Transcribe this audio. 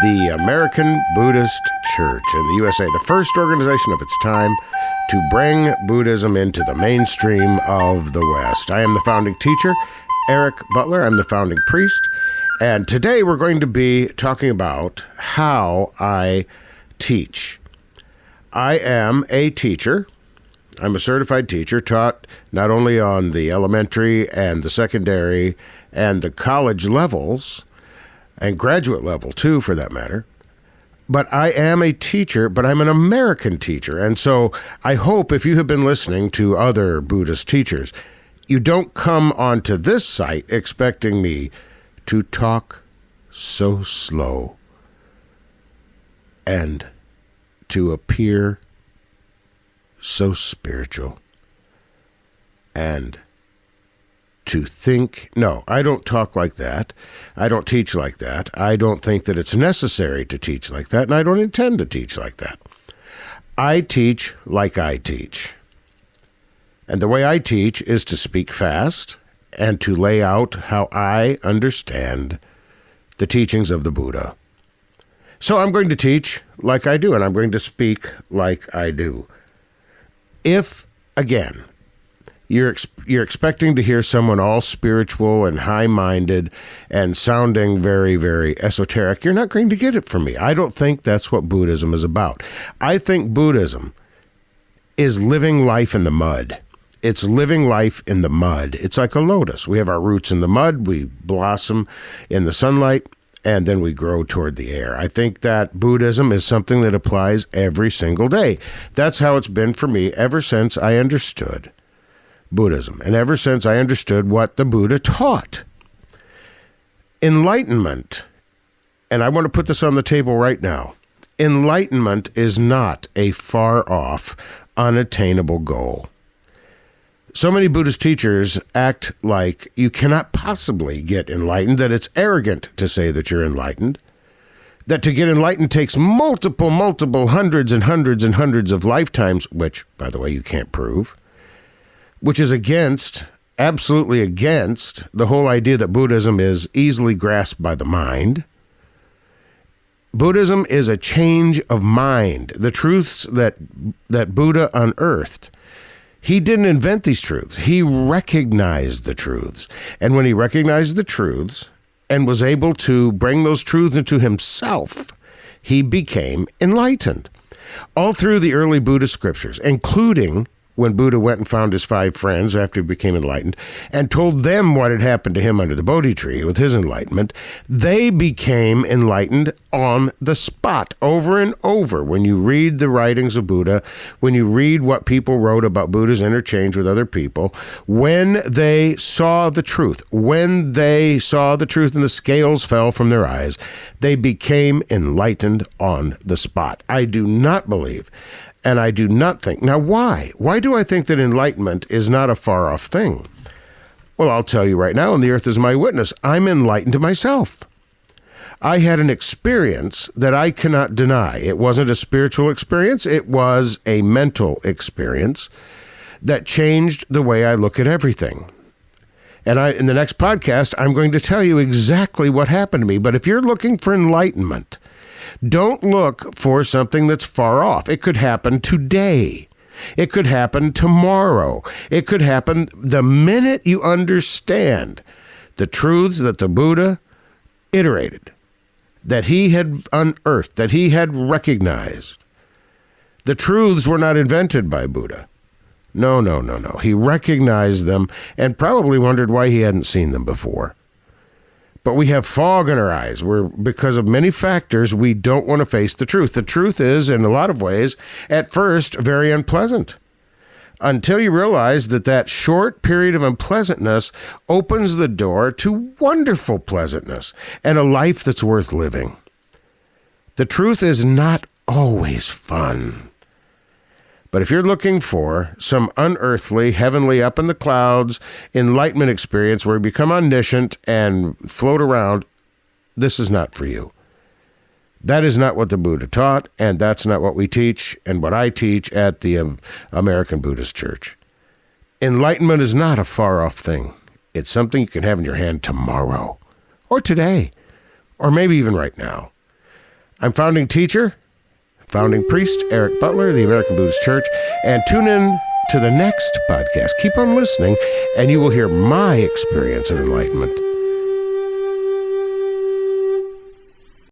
the American Buddhist Church in the USA, the first organization of its time to bring Buddhism into the mainstream of the West. I am the founding teacher, Eric Butler. I'm the founding priest. And today we're going to be talking about how I teach. I am a teacher. I'm a certified teacher, taught not only on the elementary and the secondary and the college levels, and graduate level too, for that matter. But I am a teacher, but I'm an American teacher. And so I hope if you have been listening to other Buddhist teachers, you don't come onto this site expecting me to talk so slow and to appear so spiritual and to think. No, I don't talk like that. I don't teach like that. I don't think that it's necessary to teach like that, and I don't intend to teach like that. I teach like I teach. And the way I teach is to speak fast and to lay out how I understand the teachings of the Buddha. So I'm going to teach like I do, and I'm going to speak like I do. If, again, you're expecting to hear someone all spiritual and high-minded and sounding very, very esoteric, you're not going to get it from me. I don't think that's what Buddhism is about. I think Buddhism is living life in the mud. It's living life in the mud. It's like a lotus. We have our roots in the mud, we blossom in the sunlight, and then we grow toward the air. I think that Buddhism is something that applies every single day. That's how it's been for me ever since I understood Buddhism, and ever since I understood what the Buddha taught. Enlightenment, and I want to put this on the table right now, enlightenment is not a far-off, unattainable goal. So many Buddhist teachers act like you cannot possibly get enlightened, that it's arrogant to say that you're enlightened, that to get enlightened takes multiple, hundreds and hundreds and hundreds of lifetimes, which, by the way, you can't prove, which is absolutely against the whole idea that Buddhism is easily grasped by the mind. Buddhism is a change of mind. The truths that Buddha unearthed, he didn't invent these truths. He recognized the truths. And when he recognized the truths and was able to bring those truths into himself, he became enlightened. All through the early Buddhist scriptures, including when Buddha went and found his 5 friends after he became enlightened and told them what had happened to him under the Bodhi tree with his enlightenment, they became enlightened on the spot over and over. When you read the writings of Buddha, when you read what people wrote about Buddha's interchange with other people, when they saw the truth and the scales fell from their eyes, they became enlightened on the spot. I do not believe, and I do not think. Now, why? Why do I think that enlightenment is not a far-off thing? Well, I'll tell you right now, and the earth is my witness, I'm enlightened myself. I had an experience that I cannot deny. It wasn't a spiritual experience. It was a mental experience that changed the way I look at everything. And in the next podcast, I'm going to tell you exactly what happened to me. But if you're looking for enlightenment, don't look for something that's far off. It could happen today. It could happen tomorrow. It could happen the minute you understand the truths that the Buddha iterated, that he had unearthed, that he had recognized. The truths were not invented by Buddha. No. He recognized them and probably wondered why he hadn't seen them before. But we have fog in our eyes. Because of many factors, we don't want to face the truth. The truth is, in a lot of ways, at first, very unpleasant. Until you realize that short period of unpleasantness opens the door to wonderful pleasantness and a life that's worth living. The truth is not always fun. But if you're looking for some unearthly, heavenly, up in the clouds, enlightenment experience where you become omniscient and float around, this is not for you. That is not what the Buddha taught, and that's not what we teach and what I teach at the American Buddhist Church. Enlightenment is not a far-off thing. It's something you can have in your hand tomorrow, or today, or maybe even right now. I'm founding teacher, founding priest Eric Butler, the American Buddhist Church, and tune in to the next podcast. Keep on listening, and you will hear my experience of enlightenment.